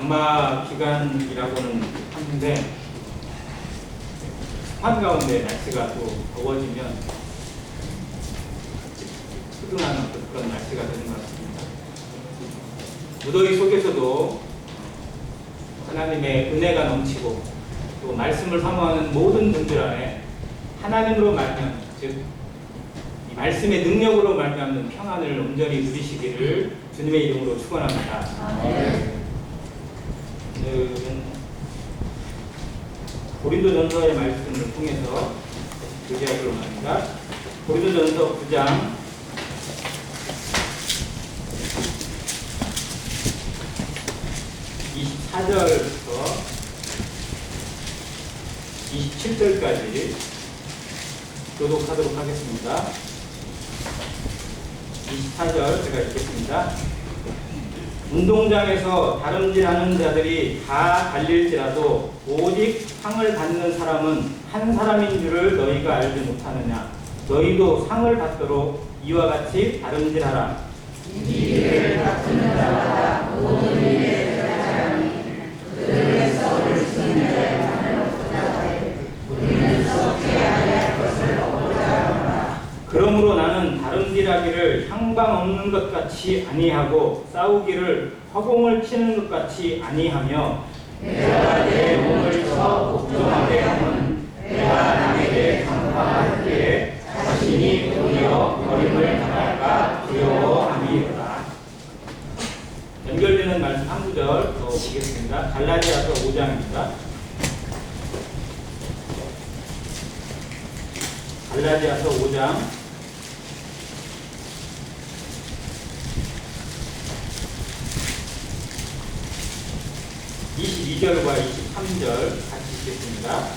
장마 기간이라고는 하는데 한가운데 날씨가 또 더워지면 푸근한 어떤 그런 날씨가 되는 것 같습니다. 무더위 속에서도 하나님의 은혜가 넘치고 또 말씀을 사모하는 모든 분들 안에 하나님으로 말미암는, 즉 이 말씀의 능력으로 말미암는 평안을 온전히 누리시기를 주님의 이름으로 축원합니다. 오늘은 고린도전서의 말씀을 통해서 교제하기로 합니다. 고린도전서 9장 24절부터 27절까지 교독하도록 하겠습니다. 24절 제가 읽겠습니다. 운동장에서 다름질하는 자들이 다 달릴지라도 오직 상을 받는 사람은 한 사람인 줄을 너희가 알지 못하느냐. 너희도 상을 받도록 이와 같이 다름질하라. 이 일을 다투는 자마다 모든 일에 사람이 그들의 썩을 승리를 받으려고자 하되 우리는 썩지 아니할 것을 얻고자 하노라. 그러므로 나는 다름질하기를 향방 없는 것 같이 아니하고 싸우기를 허공을 치는 것 같이 아니하며 내가 내 몸을 쳐 복종하게 하면 내가 남에게 강파할 때에 자신이 도리어 버림을 당할까 두려워함이로다. 연결되는 말씀 한 구절 더 보겠습니다. 갈라디아서 5장입니다. 갈라디아서 5장 22절과 23절 같이 읽겠습니다.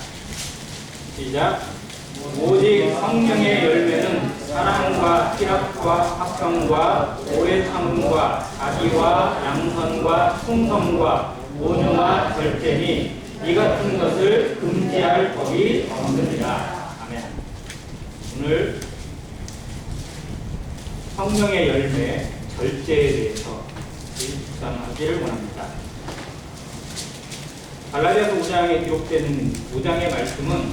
시작. 오직 성령의 열매는 사랑과 희락과 합성과 오래 참음과 자비와 양선과 충성과 온유와 절제니 이 같은 것을 금지할 법이 없느니라. 아멘. 오늘 성령의 열매, 절제에 대해서 묵상하기를 원합니다. 갈라디아서 5장에 기록된 5장의 말씀은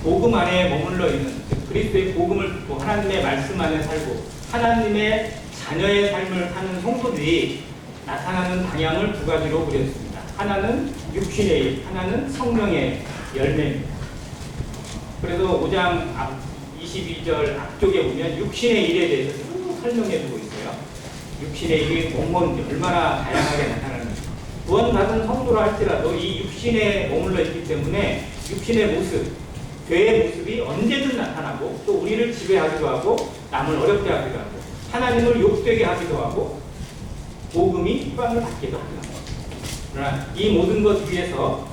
복음 안에 머물러 있는, 그리스도의 복음을 듣고 하나님의 말씀 안에 살고 하나님의 자녀의 삶을 사는 성도들이 나타나는 방향을 두 가지로 그렸습니다. 하나는 육신의 일, 하나는 성령의 열매입니다. 그래서 5장 22절 앞쪽에 보면 육신의 일에 대해서 쭉 설명해 주고 있어요. 육신의 일이 뭔지 얼마나 다양하게 나타나는지. 구원받은 성도라 할지라도 이 육신에 머물러 있기 때문에 육신의 모습, 죄의 모습이 언제든 나타나고 또 우리를 지배하기도 하고 남을 어렵게 하기도 하고 하나님을 욕되게 하기도 하고 복음이 희망을 받기도 하기도 합니다. 그러나 이 모든 것 위에서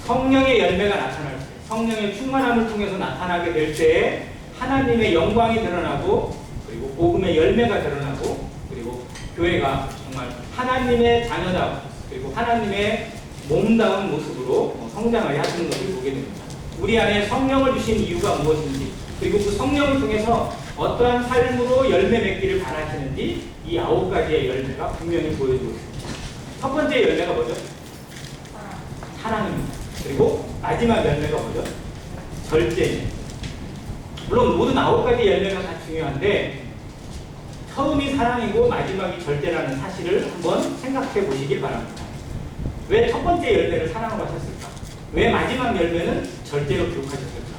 성령의 열매가 나타날 때, 성령의 충만함을 통해서 나타나게 될 때에 하나님의 영광이 드러나고 그리고 복음의 열매가 드러나고 그리고 교회가 정말 하나님의 자녀다움 그리고 하나님의 몸다운 모습으로 성장하게 하시는 것을 보게 됩니다. 우리 안에 성령을 주신 이유가 무엇인지 그리고 그 성령을 통해서 어떠한 삶으로 열매 맺기를 바라시는지 이 9가지의 열매가 분명히 보여주고 있습니다. 첫 번째 열매가 뭐죠? 사랑입니다. 그리고 마지막 열매가 뭐죠? 절제입니다. 물론 모든 9가지 열매가 다 중요한데 처음이 사랑이고 마지막이 절제라는 사실을 한번 생각해 보시길 바랍니다. 왜 첫 번째 열매를 사랑으로 하셨을까? 왜 마지막 열매는 절제로 기록하셨을까?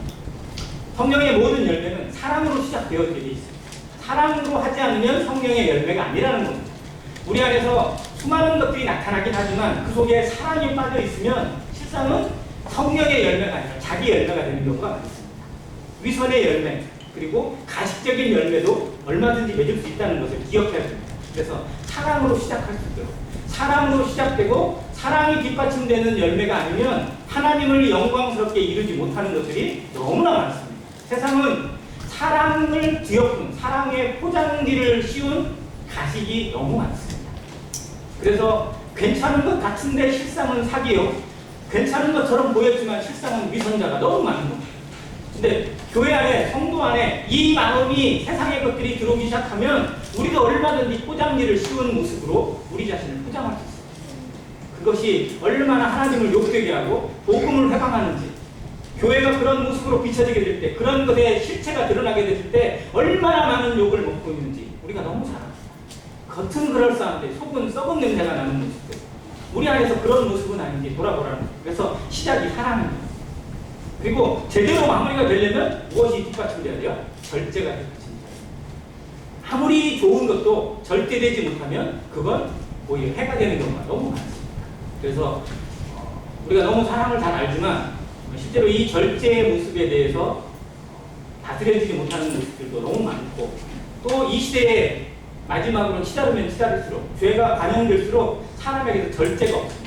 성령의 모든 열매는 사랑으로 시작되어져 있습니다. 사랑으로 하지 않으면 성령의 열매가 아니라는 겁니다. 우리 안에서 수많은 것들이 나타나긴 하지만 그 속에 사랑이 빠져 있으면 실상은 성령의 열매가 아니라 자기 열매가 되는 경우가 많습니다. 위선의 열매 그리고 가식적인 열매도 얼마든지 맺을 수 있다는 것을 기억해야 됩니다. 그래서 사랑으로 시작할 수 있도록 사랑으로 시작되고 사랑이 뒷받침되는 열매가 아니면 하나님을 영광스럽게 이루지 못하는 것들이 너무나 많습니다. 세상은 사랑을 뒤엎은 사랑의 포장지를 씌운 가식이 너무 많습니다. 그래서 괜찮은 것 같은데 실상은 사기요. 괜찮은 것처럼 보였지만 실상은 위선자가 너무 많은 겁니다. 근데 교회 안에, 성도 안에 이 마음이 세상의 것들이 들어오기 시작하면 우리가 얼마든지 포장지를 씌운 모습으로 우리 자신을 포장할 수 있어요. 그것이 얼마나 하나님을 욕되게 하고 복음을 회방하는지, 교회가 그런 모습으로 비춰지게 될 때, 그런 것의 실체가 드러나게 될 때 얼마나 많은 욕을 먹고 있는지 우리가 너무 잘 압니다. 겉은 그럴싸한데 속은 썩은 냄새가 나는 모습들, 우리 안에서 그런 모습은 아닌지 돌아보라는 거예요. 그래서 시작이 사랑입니다. 그리고 제대로 마무리가 되려면 무엇이 뒷받침돼야 돼요? 절제가 뒷받침돼야 돼요. 아무리 좋은 것도 절제되지 못하면 그건 오히려 해가 되는 경우가 너무 많습니다. 그래서 우리가 너무 사랑을 잘 알지만 실제로 이 절제의 모습에 대해서 다스려지지 못하는 모습들도 너무 많고, 또 이 시대에 마지막으로 치달으면 치달을수록, 죄가 반영될수록 사람에게서 절제가 없습니다.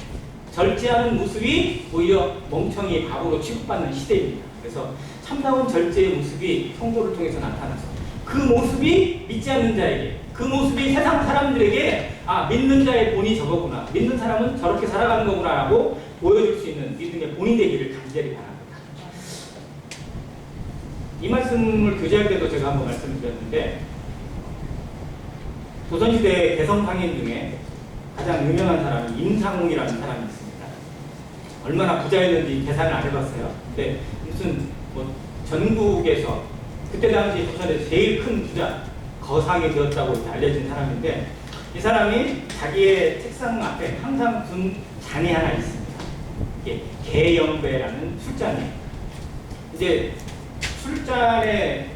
절제하는 모습이 오히려 멍청이 바보로 취급받는 시대입니다. 그래서 참다운 절제의 모습이 성도를 통해서 나타나서 그 모습이 믿지 않는 자에게, 그 모습이 세상 사람들에게 믿는 자의 본이 저거구나, 믿는 사람은 저렇게 살아가는 거구나 라고 보여줄 수 있는 믿음의 본이 되기를 간절히 바랍니다. 이 말씀을 교제할 때도 제가 한번 말씀을 드렸는데, 조선시대 개성상인 중에 가장 유명한 사람이 임상웅이라는 사람이 있습니다. 얼마나 부자였는지 계산을 안 해봤어요. 근데 무슨 전국에서 그때 당시 조선에서 제일 큰 부자, 거상이 되었다고 이렇게 알려진 사람인데, 이 사람이 자기의 책상 앞에 항상 둔 잔이 하나 있습니다. 이게 개영배라는 술잔이에요. 이제 술잔의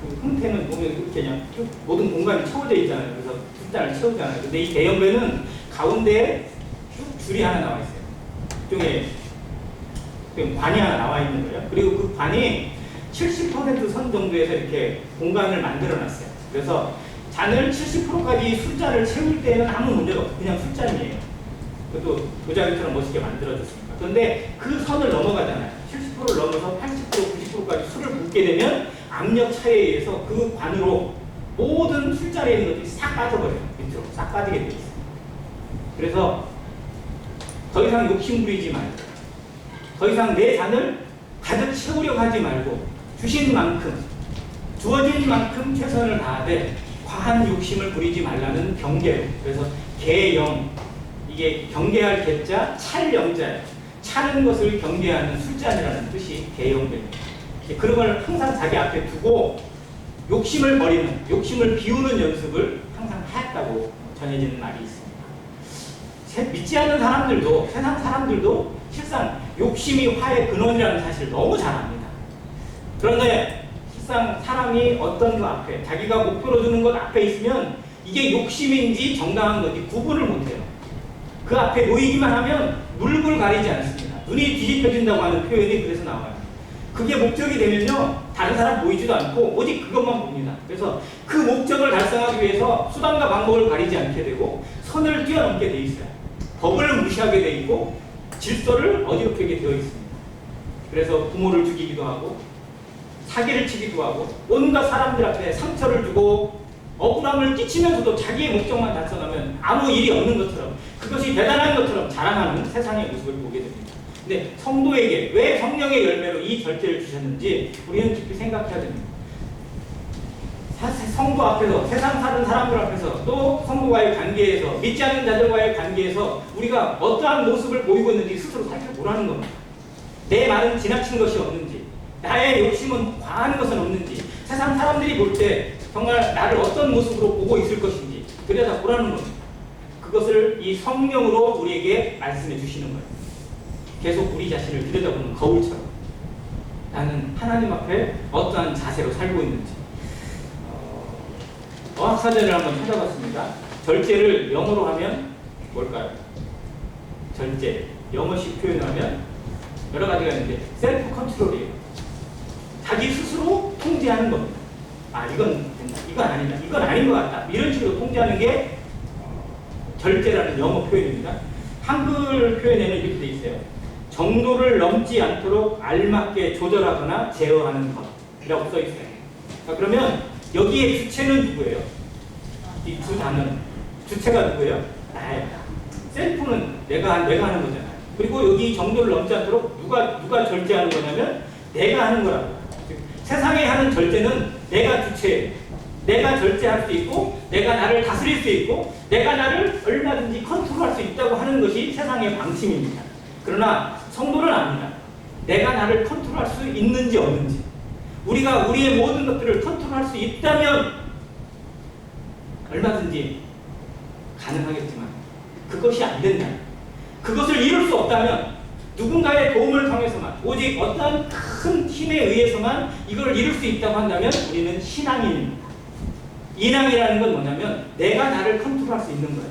그 형태는 보면 이렇게 그냥 쭉 모든 공간이 채워져 있잖아요. 그래서 술잔을 채우잖아요. 근데 이 개영배는 가운데에 쭉 줄이 하나 나와 있어요. 이쪽에 관이 하나 나와 있는 거예요. 그리고 그 관이 70% 선 정도에서 이렇게 공간을 만들어 놨어요. 그래서 잔을 70%까지 술잔을 채울 때는 아무 문제가 없어요. 그냥 술잔이에요. 그것도 도자기처럼 멋있게 만들어졌으니까. 그런데 그 선을 넘어가잖아요. 70%를 넘어서 80%, 90%까지 술을 붓게 되면 압력 차이에 의해서 그 관으로 모든 술잔에 있는 것들이 싹 빠져버려요. 밑으로 싹 빠지게 되어 있어요. 그래서 더 이상 욕심 부리지 말고, 더 이상 내 잔을 가득 채우려고 하지 말고, 주신 만큼, 주어진 만큼 최선을 다하되 과한 욕심을 부리지 말라는 경계로. 그래서 개영, 이게 경계할 개자, 찰 영자예요. 차는 것을 경계하는 술잔이라는 뜻이 개영배입니다. 그런 걸 항상 자기 앞에 두고 욕심을 버리는, 욕심을 비우는 연습을 항상 하였다고 전해지는 말이 있습니다. 믿지 않는 사람들도, 세상 사람들도 실상 욕심이 화의 근원이라는 사실을 너무 잘 압니다. 그런데 실상 사람이 어떤 것 앞에, 자기가 목표로 두는 것 앞에 있으면 이게 욕심인지 정당한 건지 구분을 못해요. 그 앞에 놓이기만 하면 물불 가리지 않습니다. 눈이 뒤집혀진다고 하는 표현이 그래서 나와요. 그게 목적이 되면요, 다른 사람 보이지도 않고 오직 그것만 봅니다. 그래서 그 목적을 달성하기 위해서 수단과 방법을 가리지 않게 되고 선을 뛰어넘게 돼 있어요. 법을 무시하게 돼 있고 질서를 어지럽히게 되어 있습니다. 그래서 부모를 죽이기도 하고 사기를 치기도 하고 온갖 사람들 앞에 상처를 주고 억울함을 끼치면서도 자기의 목적만 달성하면 아무 일이 없는 것처럼, 그것이 대단한 것처럼 자랑하는 세상의 모습을 보게 됩니다. 근데 성도에게 왜 성령의 열매로 이 절제를 주셨는지 우리는 깊이 생각해야 됩니다. 성도 앞에서, 세상 사는 사람들 앞에서, 또 성도와의 관계에서, 믿지 않는 자들과의 관계에서 우리가 어떠한 모습을 보이고 있는지 스스로 살펴보라는 겁니다. 내 말은 지나친 것이 없는지, 나의 욕심은 과한 것은 없는지, 세상 사람들이 볼 때 정말 나를 어떤 모습으로 보고 있을 것인지 들여다보라는 겁니다. 그것을 이 성령으로 우리에게 말씀해 주시는 거예요. 계속 우리 자신을 들여다보는 거울처럼 나는 하나님 앞에 어떠한 자세로 살고 있는지. 어학사전을 한번 찾아봤습니다. 절제를 영어로 하면 뭘까요? 절제, 영어식 표현하면 여러 가지가 있는데 셀프 컨트롤이에요. 자기 스스로 통제하는 겁니다. 이건 된다, 이건 아니다, 이건 아닌 것 같다, 이런 식으로 통제하는 게 절제라는 영어 표현입니다. 한글 표현에는 이렇게 돼 있어요. 정도를 넘지 않도록 알맞게 조절하거나 제어하는 것이라고 써 있어요. 그러면 여기에 주체는 누구예요? 이 두 단어는 주체가 누구예요? 나예요. 셀프는 내가 하는 거잖아요. 그리고 여기 정도를 넘지 않도록 누가 절제하는 거냐면 내가 하는 거라고. 세상에 하는 절제는 내가 주체예요. 내가 절제할 수 있고, 내가 나를 다스릴 수 있고, 내가 나를 얼마든지 컨트롤할 수 있다고 하는 것이 세상의 방침입니다. 그러나 성도는 압니다. 내가 나를 컨트롤할 수 있는지 없는지, 우리가 우리의 모든 것들을 컨트롤할 수 있다면 얼마든지 가능하겠지만 그것이 안 된다. 그것을 이룰 수 없다면 누군가의 도움을 통해서만, 오직 어떤 큰 힘에 의해서만 이걸 이룰 수 있다고 한다면 우리는 신앙인입니다. 인왕이라는 건 뭐냐면 내가 나를 컨트롤할 수 있는 거예요.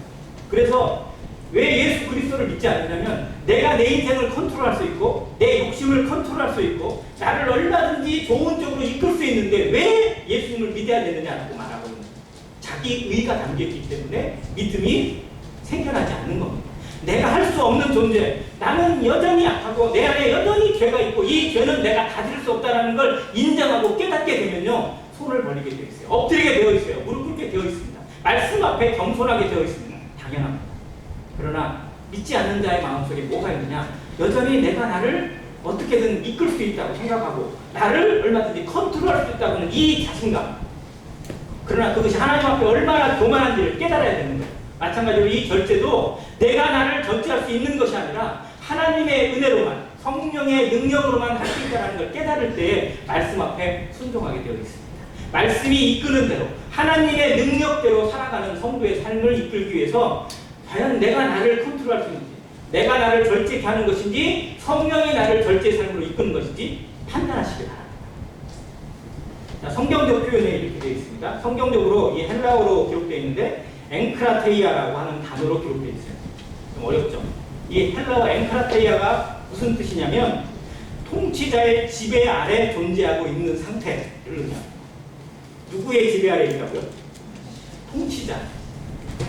그래서 왜 예수 그리스도를 믿지 않느냐면 내가 내 인생을 컨트롤할 수 있고 내 욕심을 컨트롤할 수 있고 나를 얼마든지 좋은 쪽으로 이끌 수 있는데 왜 예수님을 믿어야 되느냐라고 말하고 있는 거예요. 자기 의가 담겨있기 때문에 믿음이 생겨나지 않는 겁니다. 내가 할 수 없는 존재, 나는 여전히 약하고 내 안에 여전히 죄가 있고 이 죄는 내가 다스릴 수 없다는 걸 인정하고 깨닫게 되면요, 손을 벌리게 되어 있어요. 엎드리게 되어 있어요. 무릎 꿇게 되어 있습니다. 말씀 앞에 겸손하게 되어 있습니다. 당연합니다. 그러나 믿지 않는 자의 마음속에 뭐가 있느냐, 여전히 내가 나를 어떻게든 이끌 수 있다고 생각하고 나를 얼마든지 컨트롤할 수 있다고 하는 이 자신감, 그러나 그것이 하나님 앞에 얼마나 교만한지를 깨달아야 되는 거예요. 마찬가지로 이 절제도 내가 나를 절제할 수 있는 것이 아니라 하나님의 은혜로만, 성령의 능력으로만 할 수 있다는 걸 깨달을 때 말씀 앞에 순종하게 되어 있습니다. 말씀이 이끄는 대로 하나님의 능력대로 살아가는 성도의 삶을 이끌기 위해서 과연 내가 나를 컨트롤할 수 있는지, 내가 나를 절제케 하는 것인지, 성령이 나를 절제의 삶으로 이끄는 것인지 판단하시기 바랍니다. 자, 성경적 표현에 이렇게 되어 있습니다. 성경적으로 이 헬라어로 기록되어 있는데 앵크라테이아라고 하는 단어로 기록되어 있어요. 좀 어렵죠? 이 헬라어 앵크라테이아가 무슨 뜻이냐면 통치자의 지배 아래 존재하고 있는 상태를 의미합니다. 누구의 지배 아래 있다고요? 통치자.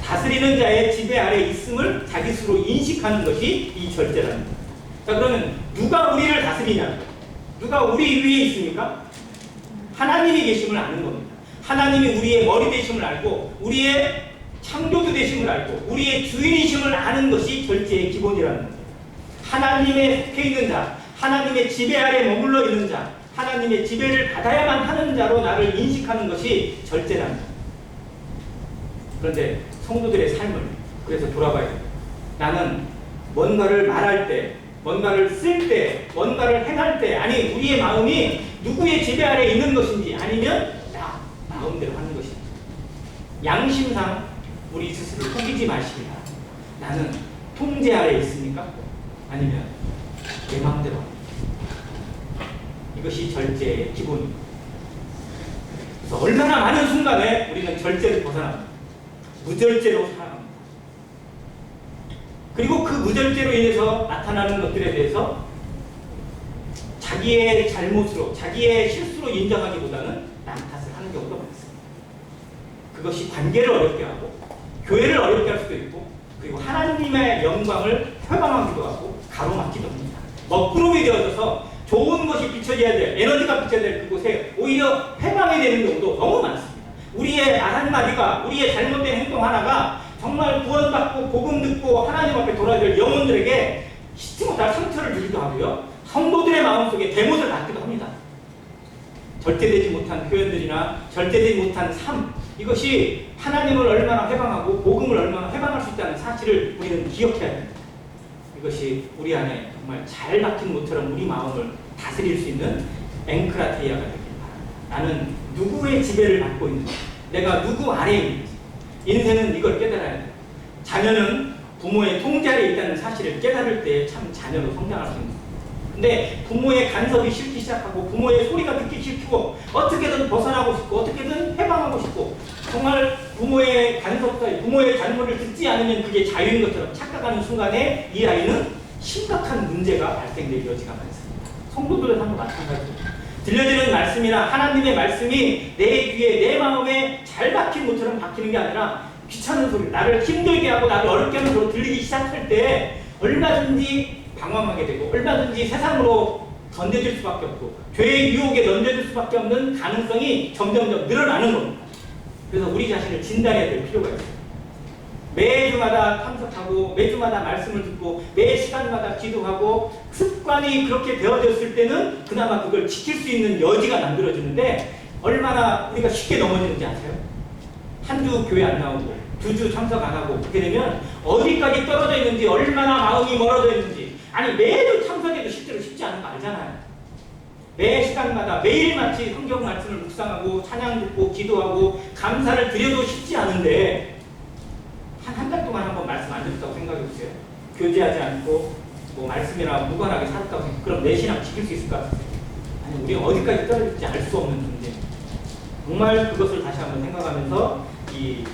다스리는 자의 지배 아래 있음을 자기 스스로 인식하는 것이 이 절제라는 겁니다. 자, 그러면 누가 우리를 다스리냐? 누가 우리 위에 있습니까? 하나님이 계심을 아는 겁니다. 하나님이 우리의 머리 되심을 알고 우리의 창조주 되심을 알고 우리의 주인이심을 아는 것이 절제의 기본이라는 겁니다. 하나님의 속해 있는 자, 하나님의 지배 아래 머물러 있는 자, 하나님의 지배를 받아야만 하는 자로 나를 인식하는 것이 절제라는 겁니다. 그런데 성도들의 삶을 그래서 돌아봐야 돼요. 나는 뭔가를 말할 때, 뭔가를 쓸 때, 뭔가를 행할 때, 아니 우리의 마음이 누구의 지배 아래 있는 것인지 아니면 나 마음대로 하는 것인지, 양심상 우리 스스로 속이지 마시기 바랍니다. 나는 통제 아래 있습니까? 아니면 내 마음대로 합니다. 이것이 절제의 기본입니다. 그래서 얼마나 많은 순간에 우리는 절제를 벗어납니다. 무절제로 살아갑니다. 그리고 그 무절제로 인해서 나타나는 것들에 대해서 자기의 잘못으로, 자기의 실수로 인정하기보다는 남 탓을 하는 경우가 많습니다. 그것이 관계를 어렵게 하고 교회를 어렵게 할 수도 있고, 그리고 하나님의 영광을 회방하기도 하고 가로막기도 합니다. 먹구름이 되어져서 좋은 것이 비춰져야 될, 에너지가 비춰야 될 그곳에 오히려 회방이 되는 경우도 너무 많습니다. 우리의 말 한마디가, 우리의 잘못된 행동 하나가 정말 구원받고 복음 듣고 하나님 앞에 돌아야 될 영혼들에게 잊지 못할 상처를 주기도 하고요, 성도들의 마음속에 대못을 받기도 합니다. 절제되지 못한 표현들이나 절제되지 못한 삶, 이것이 하나님을 얼마나 회방하고 복음을 얼마나 회방할 수 있다는 사실을 우리는 기억해야 됩니다. 이것이 우리 안에 정말 잘 박힌 모처럼 우리 마음을 다스릴 수 있는 앵크라테이아가 되길 바랍니다. 나는 누구의 지배를 받고 있는지, 내가 누구 아래에 있는지, 인생은 이걸 깨달아야 돼요. 자녀는 부모의 통제 아래에 있다는 사실을 깨달을 때 참 자녀로 성장할 수 있는 거예요. 근데 부모의 간섭이 싫기 시작하고 부모의 소리가 듣기 싫고 어떻게든 벗어나고 싶고 어떻게든 해방하고 싶고, 정말 부모의 간섭 사이, 부모의 잘못을 듣지 않으면 그게 자유인 것처럼 착각하는 순간에 이 아이는 심각한 문제가 발생될 여지가 많습니다. 성도들의 삶도 마찬가지입니다. 들려지는 말씀이나 하나님의 말씀이 내 귀에, 내 마음에 잘 박힌 것처럼 박히는 게 아니라 귀찮은 소리, 나를 힘들게 하고 나를 어렵게 하는 소리 들리기 시작할 때 얼마든지 방황하게 되고 얼마든지 세상으로 던져질 수밖에 없고 죄의 유혹에 던져질 수밖에 없는 가능성이 점점점 늘어나는 겁니다. 그래서 우리 자신을 진단해야 될 필요가 있습니다. 매주마다 참석하고 매주마다 말씀을 듣고 매 시간마다 기도하고 습관이 그렇게 되어졌을 때는 그나마 그걸 지킬 수 있는 여지가 만들어지는데 얼마나 우리가 쉽게 넘어지는지 아세요? 한 주 교회 안 나오고 2주 참석 안 하고 그렇게 되면 어디까지 떨어져 있는지 얼마나 마음이 멀어져 있는지 아니 매주 참석해도 실제로 쉽지 않은 거 알잖아요. 매 시간마다 매일같이 성경 말씀을 묵상하고 찬양 듣고 기도하고 감사를 드려도 쉽지 않은데 한 달 동안 한번 말씀 안 듣었다고 생각해 보세요. 교제하지 않고 뭐 말씀이나 무관하게 살았다고 생각해. 그럼 내 신앙 지킬 수 있을 것 같아요? 아니 우리가 어디까지 떨어질지 알 수 없는 존재. 정말 그것을 다시 한번 생각하면서 이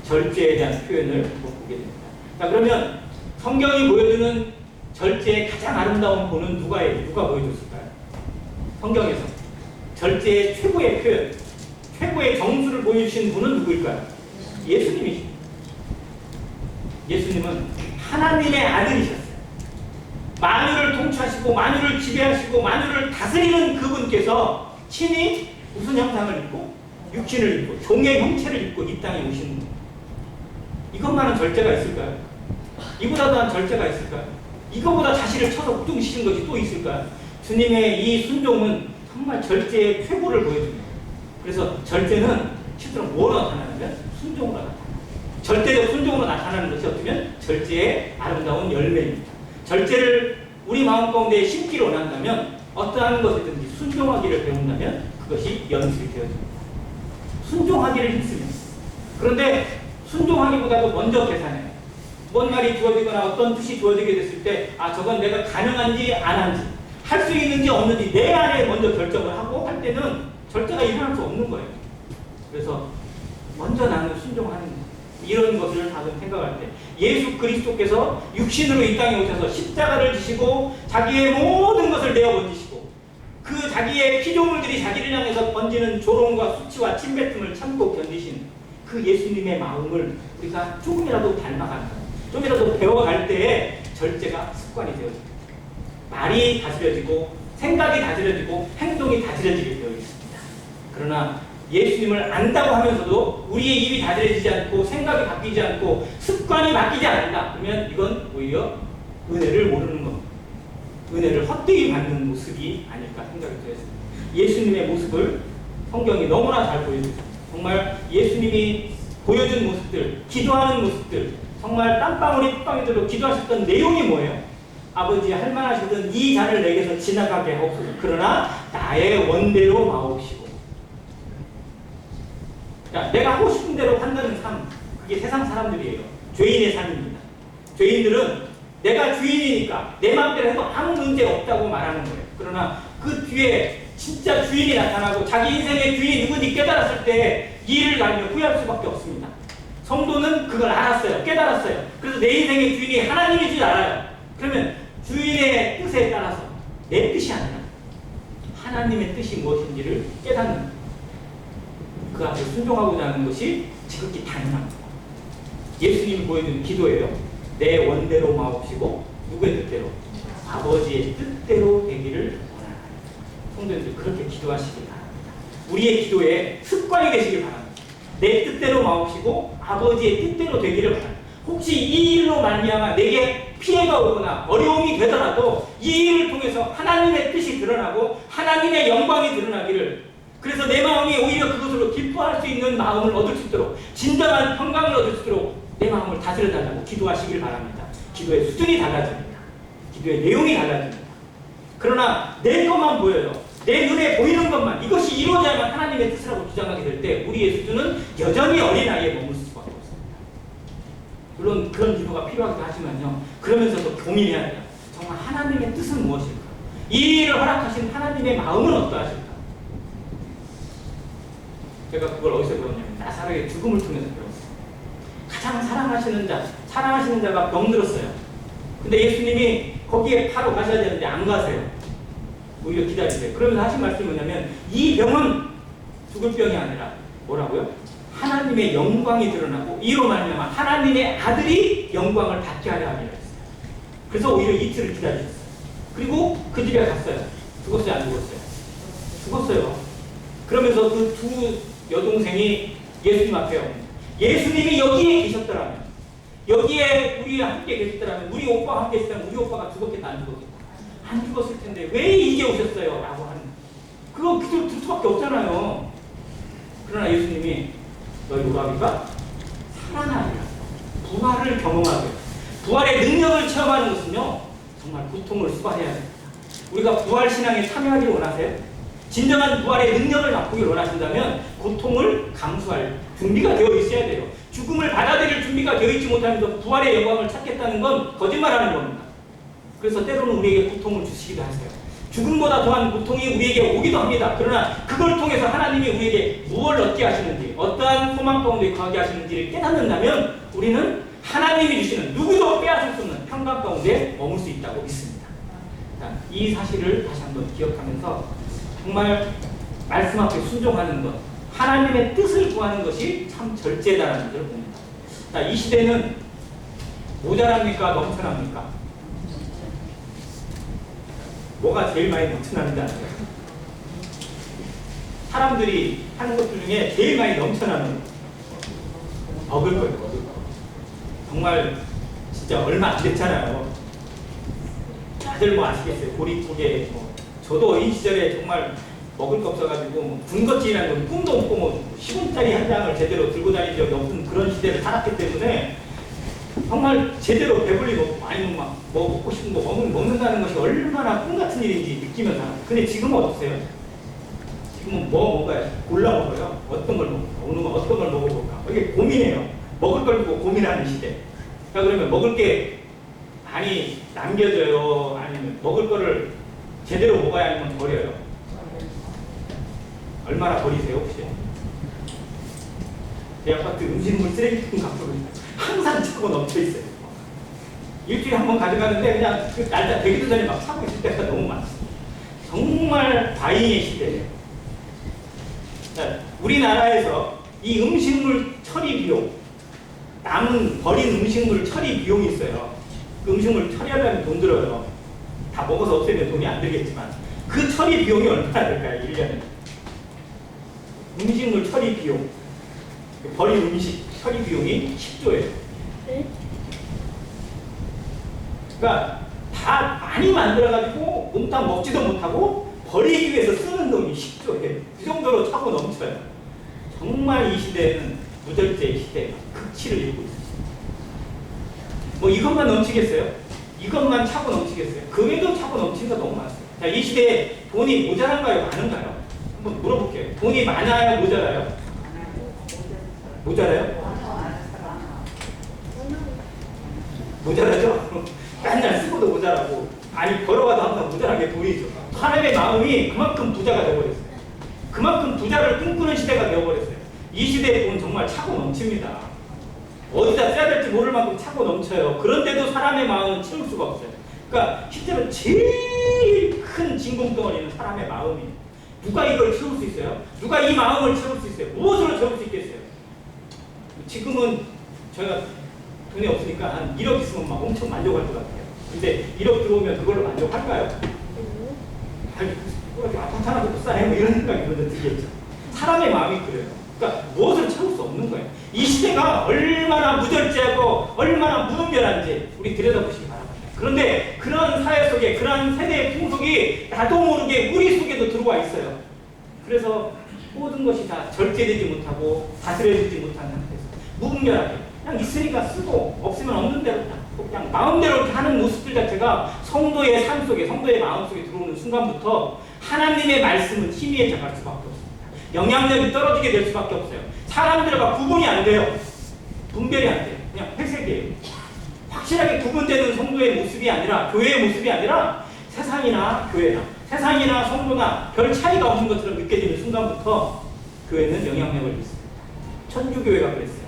절제에 대한 표현을 보게 됩니다. 자 그러면 성경이 보여주는 절제의 가장 아름다운 본은 누가 보여줬을까요? 성경에서 절제의 최고의 표현, 최고의 정수를 보여주신 분은 누구일까요? 예수님이십니다. 예수님은 하나님의 아들이셨어요. 만유를 통치하시고 만유를 지배하시고 만유를 다스리는 그분께서 친히 무슨 형상을 입고 육신을 입고 종의 형체를 입고 이 땅에 오신 분. 이것만은 절제가 있을까요? 이보다 더한 절제가 있을까요? 이거보다 자신을 쳐서 우뚱시킨 것이 또 있을까요? 주님의 이 순종은 정말 절제의 최고를 보여줍니다. 그래서 절제는 실제로 뭐로 나타나냐면 순종으로 나타납니다. 절대적 순종으로 나타나는 것이 어쩌면 절제의 아름다운 열매입니다. 절제를 우리 마음 가운데 심기를 원한다면 어떠한 것이든지 순종하기를 배운다면 그것이 연습이 되어집니다. 순종하기를 힘쓰면 그런데 순종하기보다도 먼저 계산해요. 뭔 말이 주어지거나 어떤 뜻이 주어지게 됐을 때 저건 내가 가능한지 안 한지 할 수 있는지 없는지 내 안에 먼저 결정을 하고 할 때는 절제가 일어날 수 없는 거예요. 그래서 먼저 나는 순종하는 거예요. 이런 것을 다들 생각할 때 예수 그리스도께서 육신으로 이 땅에 오셔서 십자가를 지시고 자기의 모든 것을 내어 번지시고 그 자기의 피조물들이 자기를 향해서 번지는 조롱과 수치와 침뱉음을 참고 견디신 그 예수님의 마음을 우리가 조금이라도 닮아간다. 좀이라도 배워갈 때에 절제가 습관이 되어집니다. 말이 다스려지고 생각이 다스려지고 행동이 다스려지게 되어 있습니다. 그러나 예수님을 안다고 하면서도 우리의 입이 다스려지지 않고 생각이 바뀌지 않고 습관이 바뀌지 않는다. 그러면 이건 오히려 은혜를 모르는 겁니다. 은혜를 헛되이 받는 모습이 아닐까 생각이 되었습니다. 예수님의 모습을 성경이 너무나 잘 보여줍니다. 정말 예수님이 보여준 모습들, 기도하는 모습들, 정말 땀방울이 핏방울이 들어 기도하셨던 내용이 뭐예요? 아버지 할만하시던 이 잔을 내게서 지나가게 하옵소서. 그러나 나의 원대로 마옵시고. 자, 내가 하고 싶은 대로 한다는 삶, 그게 세상 사람들이에요. 죄인의 삶입니다. 죄인들은 내가 주인이니까 내 마음대로 해도 아무 문제 없다고 말하는 거예요. 그러나 그 뒤에 진짜 주인이 나타나고 자기 인생의 주인이 누군지 깨달았을 때 이를 갈면 후회할 수밖에 없습니다. 성도는 그걸 알았어요. 깨달았어요. 그래서 내 인생의 주인이 하나님인 줄 알아요. 그러면 주인의 뜻에 따라서 내 뜻이 아니라 하나님의 뜻이 무엇인지를 깨닫는 그 앞에 순종하고자 하는 것이 지극히 당연합니다. 예수님이 보여준 기도예요. 내 원대로 마옵시고 누구의 뜻대로? 아버지의 뜻대로 되기를 원하나이다. 성도님들 그렇게 기도하시기 바랍니다. 우리의 기도에 습관이 되시길 바랍니다. 내 뜻대로 마옵시고 아버지의 뜻대로 되기를 바랍니다. 혹시 이 일로 말미암아 내게 피해가 오거나 어려움이 되더라도 이 일을 통해서 하나님의 뜻이 드러나고 하나님의 영광이 드러나기를, 그래서 내 마음이 오히려 그것으로 기뻐할 수 있는 마음을 얻을 수 있도록, 진정한 평강을 얻을 수 있도록 내 마음을 다스려달라고 기도하시길 바랍니다. 기도의 수준이 달라집니다. 기도의 내용이 달라집니다. 그러나 내 것만 보여요. 내 눈에 보이는 것만, 이것이 이루어져야만 하나님의 뜻이라고 주장하게 될 때 우리의 수준은 여전히 어린아이에 머물 수밖에 없습니다. 물론 그런 기도가 필요하기도 하지만요, 그러면서도 고민해야 돼요. 정말 하나님의 뜻은 무엇일까? 이 일을 허락하신 하나님의 마음은 어떠하실까? 제가 그걸 어디서 배웠냐면 나사로의 죽음을 통해서 배웠어요. 가장 사랑하시는 자가 병들었어요. 근데 예수님이 거기에 바로 가셔야 되는데 안 가세요. 오히려 기다리세요. 그러면서 하신 말씀이 뭐냐면 이 병은 죽을 병이 아니라 뭐라고요? 하나님의 영광이 드러나고 이로 말미암아 하나님의 아들이 영광을 받게 하려 함이라 했어요. 그래서 오히려 이틀을 기다리셨어요. 그리고 그 집에 갔어요. 죽었어요? 안 죽었어요? 죽었어요. 그러면서 그 두 여동생이 예수님 앞에 옵니다. 예수님이 여기에 계셨더라면, 여기에 우리 함께 계셨더라면, 우리 오빠가 함께 계셨다면 우리 오빠가 죽었겠다, 안 죽었겠다? 안 죽었을 텐데 왜 이제 오셨어요? 라고 하는, 그거 그대로 들 수밖에 없잖아요. 그러나 예수님이 너희 오라비가 살아나리라, 부활을 경험하게, 부활의 능력을 체험하는 것은요 정말 고통을 수반해야 됩니다. 우리가 부활신앙에 참여하기를 원하세요? 진정한 부활의 능력을 맛보기를 원하신다면 고통을 감수할 준비가 되어 있어야 돼요. 죽음을 받아들일 준비가 되어 있지 못하면서 부활의 영광을 찾겠다는 건 거짓말하는 겁니다. 그래서 때로는 우리에게 고통을 주시기도 하세요. 죽음보다 더한 고통이 우리에게 오기도 합니다. 그러나 그걸 통해서 하나님이 우리에게 무엇을 얻게 하시는지, 어떠한 소망 가운데 거하게 하시는지를 깨닫는다면 우리는 하나님이 주시는 누구도 빼앗을 수 없는 평강 가운데 머물 수 있다고 믿습니다. 이 사실을 다시 한번 기억하면서 정말 말씀 앞에 순종하는 것, 하나님의 뜻을 구하는 것이 참 절제다라는 것을 봅니다. 자, 이 시대는 모자랍니까? 넘쳐납니까? 뭐가 제일 많이 넘쳐나는지 아세요? 사람들이 하는 것들 중에 제일 많이 넘쳐나는 먹을 거예요. 먹을 거. 정말 진짜 얼마 안 됐잖아요. 다들 뭐 아시겠어요? 보릿고개, 저도 이 시절에 정말 먹을 거 없어가지고 군것질이라는 건 꿈도 못 꾸고 10원짜리 한 장을 제대로 들고 다닌 적이 없는 그런 시대를 살았기 때문에 정말 제대로 배불리 먹고, 아니면 막 먹고 싶은 거 먹는다는 것이 얼마나 꿈 같은 일인지 느끼면 살아요. 근데 지금은 어떠세요? 지금은 뭐 먹어야 골라 먹어요. 어떤 걸 먹을까? 오늘 어떤 걸 먹어볼까? 이게 고민해요. 먹을 걸 보고 고민하는 시대. 자, 그러면 먹을 게 많이 남겨져요? 아니면 먹을 거를 제대로 먹어야 하면 버려요? 얼마나 버리세요 혹시? 제 아파트 음식물 쓰레기통 갖고 항상 차고 넘쳐 있어요. 일주일에 한 번 가져가는데 그냥 그 날짜 되기도 전에 막 차고 있을 때가 너무 많습니다. 정말 다행의 시대예요. 자, 우리나라에서 이 음식물 처리 비용, 남은 버린 음식물 처리 비용이 있어요. 그 음식물 처리하려면 돈 들어요. 다 먹어서 없애면 돈이 안 들겠지만 그 처리 비용이 얼마나 될까요? 1년에. 음식물 처리 비용, 버린 음식 처리 비용이 10조예요. 그러니까 다 많이 만들어가지고 몽땅 먹지도 못하고 버리기 위해서 쓰는 돈이 10조예요. 그 정도로 차고 넘쳐요. 정말 이 시대는 무절제의 시대가 극치를 이루고 있습니다. 뭐 이것만 넘치겠어요? 이것만 차고 넘치겠어요? 그 외에도 차고 넘치는 거 너무 많습니다. 자, 이 시대에 돈이 모자란가요? 많은가요? 한번 물어볼게요. 돈이 많아요? 모자라요? 모자라요? 모자라죠? 맨날 쓰고도 모자라고, 아니 벌어가도 항상 모자란 게 돈이죠. 사람의 마음이 그만큼 부자가 되어버렸어요. 그만큼 부자를 꿈꾸는 시대가 되어버렸어요. 이 시대의 돈 정말 차고 넘칩니다. 어디다 써야 될지 모를 만큼 차고 넘쳐요. 그런데도 사람의 마음은 채울 수가 없어요. 그러니까 실제로 제일 큰 진공덩어리는 사람의 마음이에요. 누가 이걸 채울 수 있어요? 누가 이 마음을 채울 수 있어요? 무엇으로 채울 수 있겠어요? 지금은 저희가 돈이 없으니까 한 1억 있으면 막 엄청 만족할 것 같아요. 근데 1억 들어오면 그걸로 만족할까요? 아니, 아파트 하나 더 싸네? 뭐 이런 생각이 먼저 들겠죠. 사람의 마음이 그래요. 그러니까 무엇을 채울 수 없는 거예요. 이 시대가 얼마나 무절제하고 얼마나 무분별한지 우리 들여다보시기 바랍니다. 그런데 그런 사회 속에, 그런 세대의 풍속이 나도 모르게 우리 속에도 들어와 있어요. 그래서 모든 것이 다 절제되지 못하고 다스려지지 못하는 상태에서 무분별하게 그냥 있으니까 쓰고 없으면 없는 대로 그냥 마음대로 이렇게 하는 모습들 자체가 성도의 삶 속에, 성도의 마음 속에 들어오는 순간부터 하나님의 말씀은 희미해져갈 수밖에 없습니다. 영향력이 떨어지게 될 수밖에 없어요. 사람들과 구분이 안 돼요. 분별이 안 돼요. 그냥 회색이에요. 확실하게 구분되는 성도의 모습이 아니라, 교회의 모습이 아니라 세상이나 교회나, 세상이나 성도나 별 차이가 없는 것처럼 느껴지는 순간부터 교회는 영향력을 믿습니다. 천주교회가 그랬어요.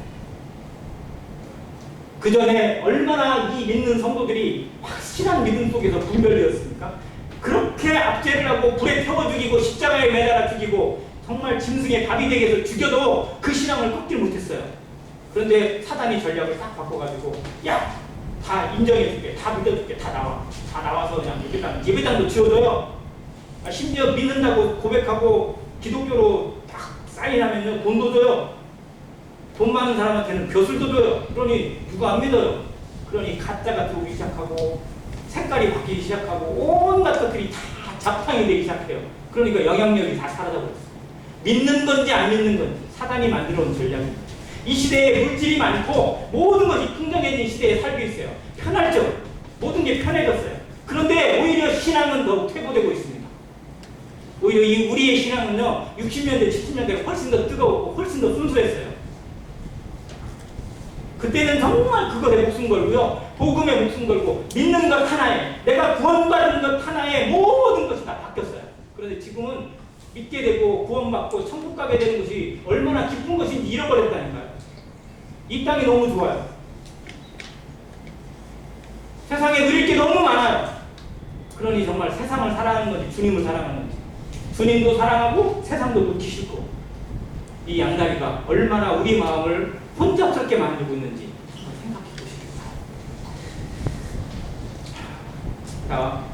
그 전에 얼마나 이 믿는 성도들이 확실한 믿음 속에서 분별되었습니까? 그렇게 압제를 하고 불에 태워 죽이고 십자가에 매달아 죽이고 정말 짐승의 밥이 되게 해서 죽여도 그 신앙을 꺾지 못했어요. 그런데 사단이 전략을 딱 바꿔가지고 야! 다 인정해줄게, 다 믿어줄게, 다 나와. 다 나와서 그냥 예배당도 지어줘요. 심지어 믿는다고 고백하고 기독교로 딱 사인하면요 돈도 줘요. 돈 많은 사람한테는 벼슬도 줘요. 그러니 누가 안 믿어요. 그러니 가짜가 들어오기 시작하고 색깔이 바뀌기 시작하고 온갖 것들이 다 잡탕이 되기 시작해요. 그러니까 영향력이 다 사라져버렸어요. 믿는 건지 안 믿는 건지 사단이 만들어 온 전략입니다. 이 시대에 물질이 많고 모든 것이 풍성해진 시대에 살고 있어요. 편할죠. 모든 게 편해졌어요. 그런데 오히려 신앙은 더욱 퇴보되고 있습니다. 오히려 이 우리의 신앙은요, 60년대, 70년대가 훨씬 더 뜨거웠고 훨씬 더 순수했어요. 그때는 정말 그것에 목숨 걸고요, 복음에 목숨 걸고 믿는 것 하나에, 내가 구원받은 것 하나에 모든 것이 다 바뀌었어요. 그런데 지금은 믿게 되고 구원받고 천국 가게 되는 것이 얼마나 기쁜 것인지 잃어버렸다니까요. 이 땅이 너무 좋아요. 세상에 누릴 게 너무 많아요. 그러니 정말 세상을 사랑하는 건지 주님을 사랑하는 건지, 주님도 사랑하고 세상도 놓기 싫고, 이 양다리가 얼마나 우리 마음을 혼잡스럽게 만들고 있는지 생각해 보시겠어요. 자,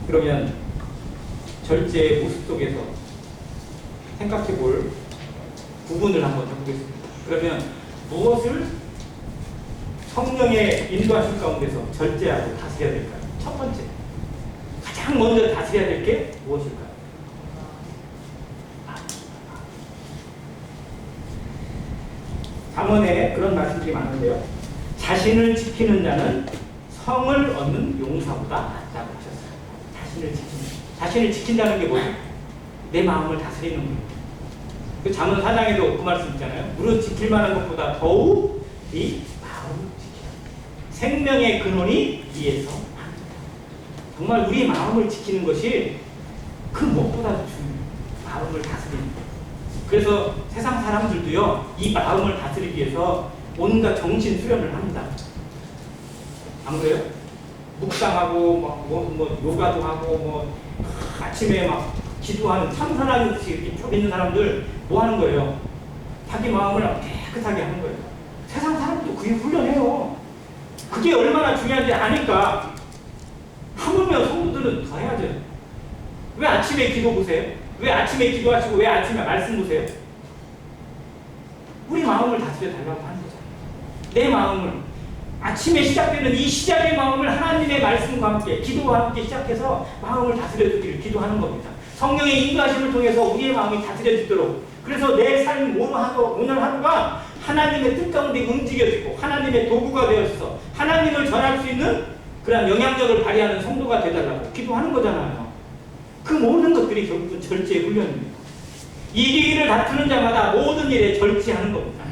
그러면 절제의 모습 속에서 생각해 볼 부분을 한번 해보겠습니다. 그러면 무엇을 성령의 인도하신 가운데서 절제하고 다스려야 될까요? 첫 번째, 가장 먼저 다스려야 될 게 무엇일까요? 잠언에 그런 말씀들이 많은데요. 자신을 지키는 자는 성을 얻는 용사보다 낫다고 하셨어요. 자신을 지킨다는 게 뭐예요? 내 마음을 다스리는 거예요. 그 잠언 4장에도 그 말씀 있잖아요. 무릇 지킬 만한 것보다 더욱 네 마음을 지키라. 생명의 근원이 이에서 합니다. 정말 우리 마음을 지키는 것이 그 무엇보다도 중요해요. 마음을 다스리는 거예요. 그래서 세상 사람들도요, 이 마음을 다스리기 위해서 온갖 정신 수련을 합니다. 안 그래요? 묵상하고 뭐 요가도 하고 아침에 막 기도하는 참선하는 듯이 이렇게 쭉 있는 사람들 뭐 하는 거예요? 자기 마음을 깨끗하게 하는 거예요. 세상 사람도 그게 훈련해요. 그게 얼마나 중요한지 아니까 하물며 성도들은 더 해야죠. 왜 아침에 기도 보세요? 왜 아침에 기도하시고 왜 아침에 말씀 보세요? 우리 마음을 다스려 달라고 하는 거잖아요. 내 마음을, 아침에 시작되는 이 시작의 마음을 하나님의 말씀과 함께 기도와 함께 시작해서 마음을 다스려 주기를 기도하는 겁니다. 성령의 인도하심을 통해서 우리의 마음이 다스려지도록, 그래서 내 삶 오늘 하루가 하나님의 뜻 가운데 움직여지고 하나님의 도구가 되어서 하나님을 전할 수 있는 그런 영향력을 발휘하는 성도가 되달라고 기도하는 거잖아요. 그 모든 것들이 결국은 절제의 훈련입니다. 이기기를 다투는 자마다 모든 일에 절제하는 겁니다.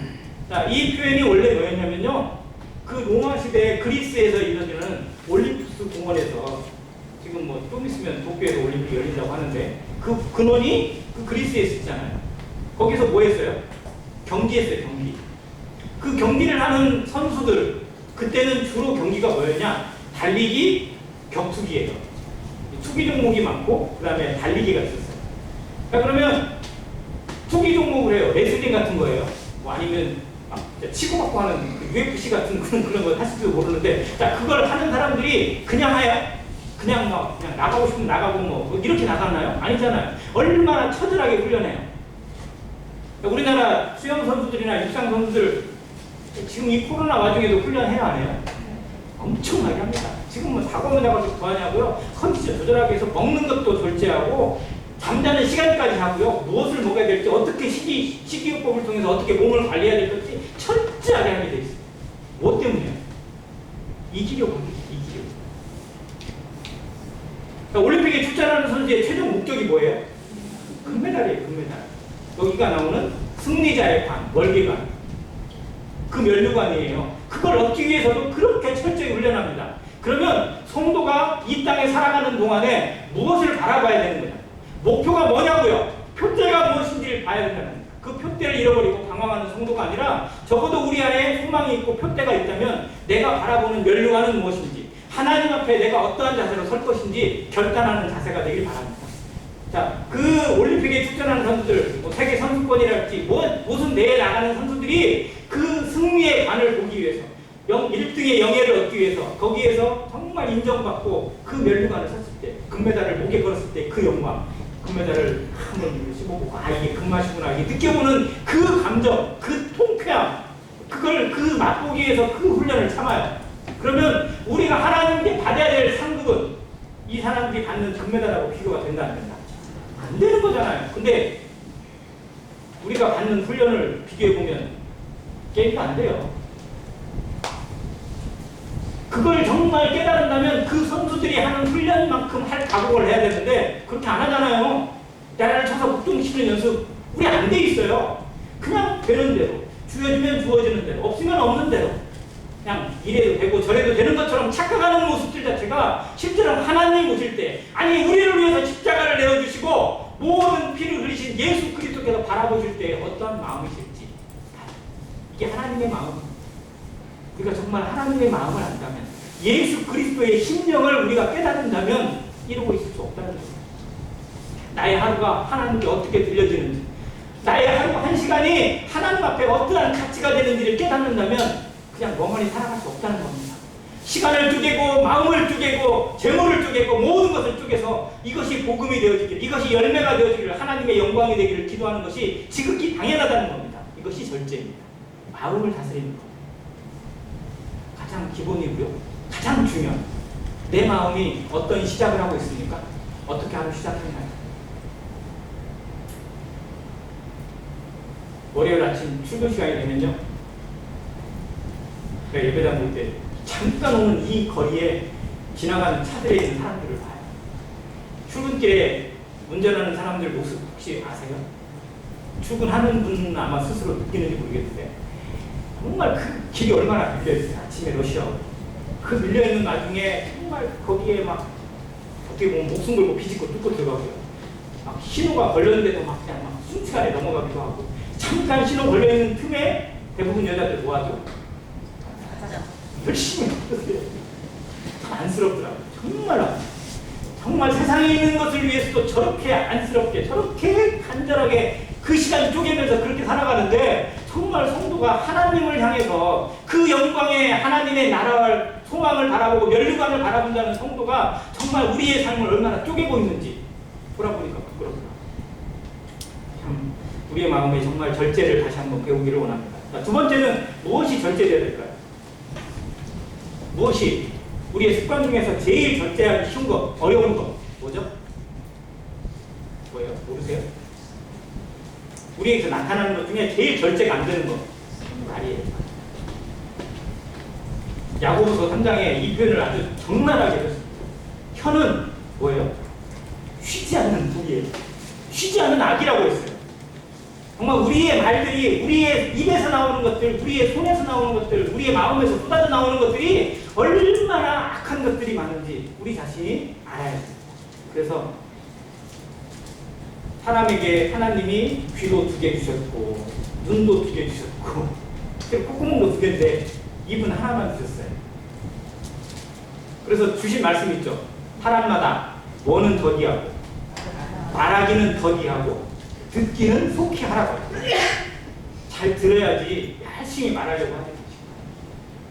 자, 이 표현이 원래 뭐였냐면요, 그 로마 시대 그리스에서 이루어지는 올림푸스 공원에서, 지금 뭐 좀 있으면 도쿄에서 올림픽이 열린다고 하는데, 그 근원이 그 그리스에 있었잖아요. 거기서 뭐 했어요? 경기했어요, 경기. 그 경기를 하는 선수들, 그때는 주로 경기가 뭐였냐? 달리기, 격투기예요. 투기 종목이 많고, 그 다음에 달리기가 있었어요. 자, 그러면 투기 종목을 해요. 레슬링 같은 거예요. 뭐 아니면 막 치고받고 하는 그 UFC 같은 그런 걸 하실지도 모르는데, 자, 그걸 하는 사람들이 그냥 해요? 그냥 나가고 싶으면 나가고 뭐 이렇게 나가나요? 아니잖아요. 얼마나 처절하게 훈련해요. 우리나라 수영 선수들이나 육상 선수들 지금 이 코로나 와중에도 훈련해요, 안 해요? 엄청나게 합니다. 지금 뭐 사고문 나가지고 더 하냐고요? 컨디션 조절하기 위해서 먹는 것도 절제하고 잠자는 시간까지 하고요. 무엇을 먹어야 될지, 어떻게 식이요법을 통해서 어떻게 몸을 관리해야 될지 철저하게 하게 돼 있어요. 뭐 때문이에요? 이기려고 합니다. 이기려고. 그러니까 올림픽에 출전하는 선수의 최종 목적이 뭐예요? 금메달이에요. 금메달. 여기가 나오는 승리자의 관, 월계관. 그 면류관이에요. 그걸 얻기 위해서도 그렇게 철저히 훈련합니다. 그러면 성도가 이 땅에 살아가는 동안에 무엇을 바라봐야 되는 거냐? 목표가 뭐냐고요? 표대가 무엇인지를 봐야 된다는 거예요. 그 표대를 잃어버리고 방황하는 성도가 아니라 적어도 우리 안에 소망이 있고 표대가 있다면 내가 바라보는 면류관은 무엇인지, 하나님 앞에 내가 어떠한 자세로 설 것인지 결단하는 자세가 되길 바랍니다. 자, 그 올림픽에 출전하는 선수들, 뭐 세계 선수권이랄지 무슨 대회에 나가는 선수들이 그 승리의 관을 보기 위해서 1등의 영예를 얻기 위해서 거기에서 정말 인정받고 그 면류관을 섰을 때, 금메달을 목에 걸었을 때 그 영광, 금메달을 한번 씹어보고 이게 금맛이구나, 이게 느껴보는 그 감정, 그 통쾌함, 그 맛보기에서 그 훈련을 참아요. 그러면 우리가 하나님께 받아야 될 상급은 이 사람들이 받는 금메달하고 비교가 된다 안 된다? 안 되는 거잖아요. 근데 우리가 받는 훈련을 비교해보면 게임도 안 돼요. 그걸 정말 깨달은다면 그 선수들이 하는 훈련만큼 할 각오를 해야 되는데 그렇게 안 하잖아요. 나라를 쳐서 복종시키는 연습 우리 안 돼 있어요. 그냥 되는 대로 주어지면 주어지는 대로 없으면 없는 대로 그냥 이래도 되고 저래도 되는 것처럼 착각하는 모습들 자체가 실제로 하나님 오실 때 아니 우리를 위해서 십자가를 내어주시고 모든 피를 흘리신 예수 그리스도께서 바라보실 때 어떠한 마음이실지 이게 하나님의 마음. 우리가 정말 하나님의 마음을 안다면 예수 그리스도의 심령을 우리가 깨닫는다면 이러고 있을 수 없다는 거예요. 나의 하루가 하나님께 어떻게 들려지는지 나의 하루 한 시간이 하나님 앞에 어떠한 가치가 되는지를 깨닫는다면 그냥 멍하니 살아갈 수 없다는 겁니다. 시간을 쪼개고 마음을 쪼개고 재물을 쪼개고 모든 것을 쪼개서 이것이 복음이 되어지기를 이것이 열매가 되어지기를 하나님의 영광이 되기를 기도하는 것이 지극히 당연하다는 겁니다. 이것이 절제입니다. 마음을 다스리는 것 가장 기본이고요. 가장 중요한 내 마음이 어떤 시작을 하고 있습니까? 어떻게 하루 시작했나요? 월요일 아침 출근 시간이 되면요. 제가 예배당 볼 때 잠깐 오는 이 거리에 지나가는 차들에 있는 사람들을 봐요. 출근길에 운전하는 사람들 모습 혹시 아세요? 출근하는 분은 아마 스스로 느끼는지 모르겠는데 정말 그 길이 얼마나 밀려있어요. 아침에 러시아고 그 밀려있는 와중에 정말 거기에 막 어떻게 보면 목숨 걸고 비집고 뚫고 들어가고요. 막 신호가 걸렸는데도 막 그냥 막 순식간에 넘어가기도 하고 잠깐 신호 걸려있는 틈에 대부분 여자들 모아도 열심히 하세요. 참 안쓰럽더라고요. 정말 세상에 있는 것을 위해서도 저렇게 안쓰럽게 저렇게 간절하게 그 시간 쪼개면서 그렇게 살아가는데 정말 성도가 하나님을 향해서 그 영광의 하나님의 나라를 소망을 바라보고 면류관을 바라본다는 성도가 정말 우리의 삶을 얼마나 쪼개고 있는지 돌아보니까 부끄럽더라고요. 참 우리의 마음에 정말 절제를 다시 한번 배우기를 원합니다. 두 번째는 무엇이 절제되어야 될까요? 무엇이 우리의 습관 중에서 제일 절제하기 쉬운 거, 어려운 거 뭐죠? 뭐예요? 모르세요? 우리에게서 나타나는 것 중에 제일 절제가 안 되는 거 말이에요. 야고보서 3장에 이 표현을 아주 적나라하게 했습니다. 혀는 뭐예요? 쉬지 않는 불이에요. 쉬지 않는 악이라고 했어요. 정말 우리의 말들이 우리의 입에서 나오는 것들, 우리의 손에서 나오는 것들, 우리의 마음에서 쏟아져 나오는 것들이 얼마나 악한 것들이 많은지 우리 자신이 알아야 됩니다. 그래서 사람에게 하나님이 귀도 2개 주셨고 눈도 2개 주셨고 콧구멍도 2개인데 입은 하나만 주셨어요. 그래서 주신 말씀 있죠. 사람마다 뭐는 더디하고 말하기는 더디하고 듣기는 속히 하라고. 잘 들어야지 열심히 말하려고 하는 거죠.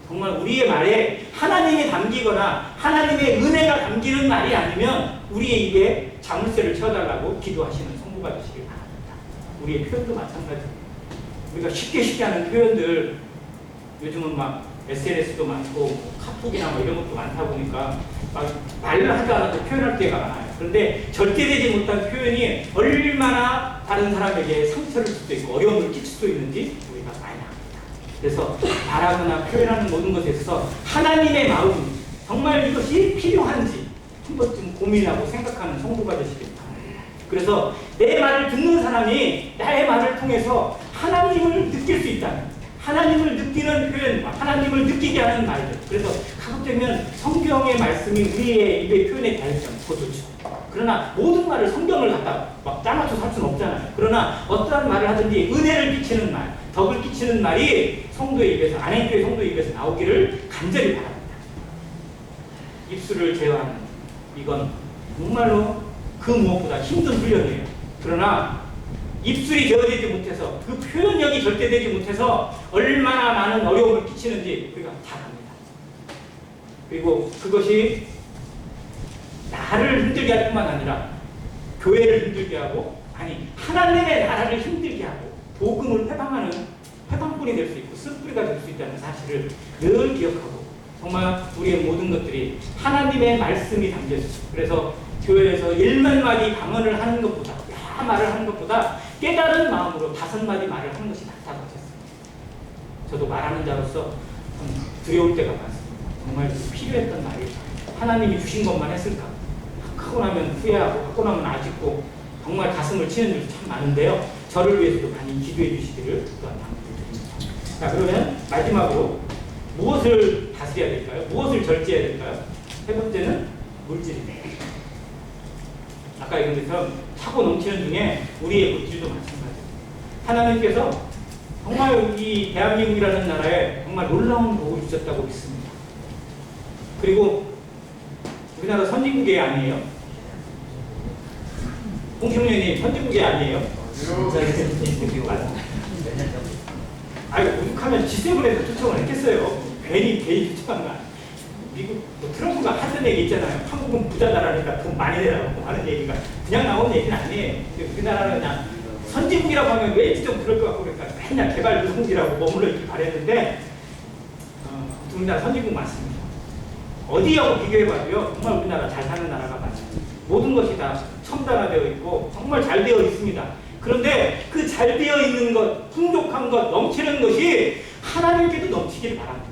정말 우리의 말에 하나님이 담기거나 하나님의 은혜가 담기는 말이 아니면 우리의 입에 자물쇠를 채워달라고 기도하시는 성도가 되시길 바랍니다. 우리의 표현도 마찬가지입니다. 우리가 쉽게 하는 표현들 요즘은 막 SNS도 많고 카톡이나 뭐 이런 것도 많다 보니까 막 말을 하지 않아도 표현할 때가 많아요. 그런데 절제되지 못한 표현이 얼마나 다른 사람에게 상처를 줄 수도 있고 어려움을 끼칠 수 있는지 우리가 많이 압니다. 그래서 말하거나 표현하는 모든 것에 있어서 하나님의 마음 정말 이것이 필요한지 한 번쯤 고민하고 생각하는 성도가 되시길 바랍니다. 그래서 내 말을 듣는 사람이 나의 말을 통해서 하나님을 느낄 수 있다는 하나님을 느끼는 표현, 하나님을 느끼게 하는 말들. 그래서 가급적이면 성경의 말씀이 우리의 입에 표현에 닿으면 더 좋죠. 그러나 모든 말을 성경을 갖다 막 짜맞춰 살 수는 없잖아요. 그러나 어떠한 말을 하든지 은혜를 끼치는 말, 덕을 끼치는 말이 성도의 입에서, 안행교회 성도의 입에서 나오기를 간절히 바랍니다. 입술을 제어하는 이건 정말로 그 무엇보다 힘든 훈련이에요. 그러나 입술이 제어되지 못해서 그 표현력이 절대되지 못해서 얼마나 많은 어려움을 끼치는지 우리가 잘 압니다. 그리고 그것이 나를 힘들게 할 뿐만 아니라 교회를 힘들게 하고 하나님의 나라를 힘들게 하고 복음을 회방하는 회방꾼이 될 수 있고 쓴뿌리가 뿌리가 될 수 있다는 사실을 늘 기억하고 정말 우리의 모든 것들이 하나님의 말씀이 담겨 있어요. 그래서 교회에서 1만 마디 강언을 하는 것보다 여러 말을 하는 것보다 깨달은 마음으로 5마디 말을 하는 것이 낫다고 하셨어요. 저도 말하는 자로서 좀 두려울 때가 많습니다. 정말 필요했던 말이 하나님이 주신 것만 했을까? 하고 나면 후회하고 하고 나면 아쉽고 정말 가슴을 치는 일이 참 많은데요. 저를 위해서도 많이 기도해 주시기를 또한 당부드립니다. 자, 그러면 마지막으로 무엇을 다스려야 될까요? 무엇을 절제해야 될까요? 세 번째는 물질이네요. 아까 얘기한 것처럼 차고 넘치는 중에 우리의 물질도 마찬가지입니다. 하나님께서 정말 이 대한민국이라는 나라에 정말 놀라운 복을 주셨다고 믿습니다. 그리고 우리나라 선진국이 아니에요? 홍신우님 선진국이 아니에요? 아니, 오죽하면 G7에서 초청을 했겠어요. 괜히 초청한 거 아니에요. 미국 트럼프가 하던 얘기 있잖아요. 한국은 부자 나라니까 돈 많이 내라고 하는 얘기가 그냥 나온 얘기는 아니에요. 우리나라는 그냥 선진국이라고 하면 왠지 좀 그럴 것 같고 그러니까 맨날 개발도상국이라고 머물러 있길 바랬는데 우리나라 선진국 맞습니다. 어디하고 비교해봐도요 정말 우리나라 잘 사는 나라가 맞아요. 모든 것이 다 첨단화되어 있고 정말 잘 되어 있습니다. 그런데 그 잘 되어 있는 것, 풍족한 것, 넘치는 것이 하나님께도 넘치기를 바랍니다.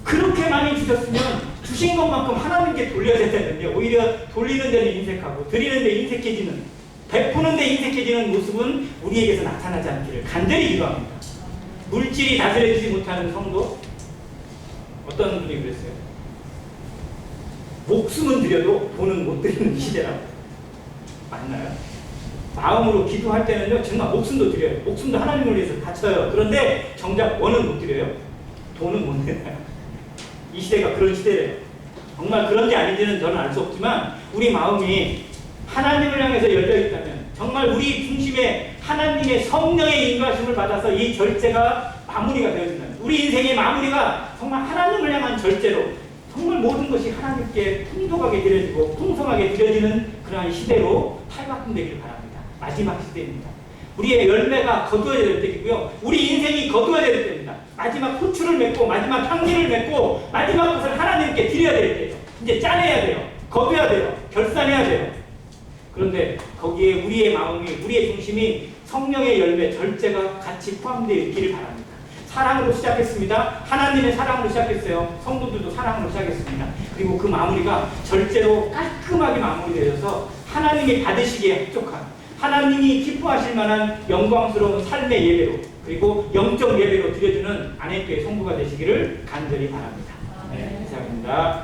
그렇게 많이 주셨으면 주신 것만큼 하나님께 돌려야 되는데 오히려 돌리는 데는 인색하고 드리는 데 인색해지는, 베푸는 데 인색해지는 모습은 우리에게서 나타나지 않기를 간절히 기도합니다. 물질이 다스려지지 못하는 성도, 어떤 분이 그랬어요? 목숨은 드려도 돈은 못 드리는 시대라고. 맞나요? 마음으로 기도할 때는요 정말 목숨도 드려요. 목숨도 하나님을 위해서 바쳐요. 그런데 정작 원은 못 드려요. 돈은 못 내요. 이 시대가 그런 시대래요. 정말 그런지 아닌지는 저는 알 수 없지만 우리 마음이 하나님을 향해서 열려 있다면 정말 우리 중심에 하나님의 성령의 인도하심을 받아서 이 절제가 마무리가 되어진다면 우리 인생의 마무리가 정말 하나님을 향한 절제로 정말 모든 것이 하나님께 풍족하게 드려지고 풍성하게 드려지는 그러한 시대로 탈바꿈되기를 바랍니다. 마지막 시대입니다. 우리의 열매가 거두어야 될 때이고요. 우리 인생이 거두어야 될 때입니다. 마지막 호출을 맺고 마지막 향기를 맺고 마지막 것을 하나님께 드려야 될 때예요. 이제 짜내야 돼요. 거둬야 돼요. 결산해야 돼요. 그런데 거기에 우리의 마음이, 우리의 중심이 성령의 열매, 절제가 같이 포함되어 있기를 바랍니다. 사랑으로 시작했습니다. 하나님의 사랑으로 시작했어요. 성도들도 사랑으로 시작했습니다. 그리고 그 마무리가 절제로 깔끔하게 마무리되어서 하나님이 받으시기에 합족한, 하나님이 기뻐하실 만한 영광스러운 삶의 예배로 그리고 영적 예배로 드려주는 안에교회 성도가 되시기를 간절히 바랍니다. 네, 이상입니다.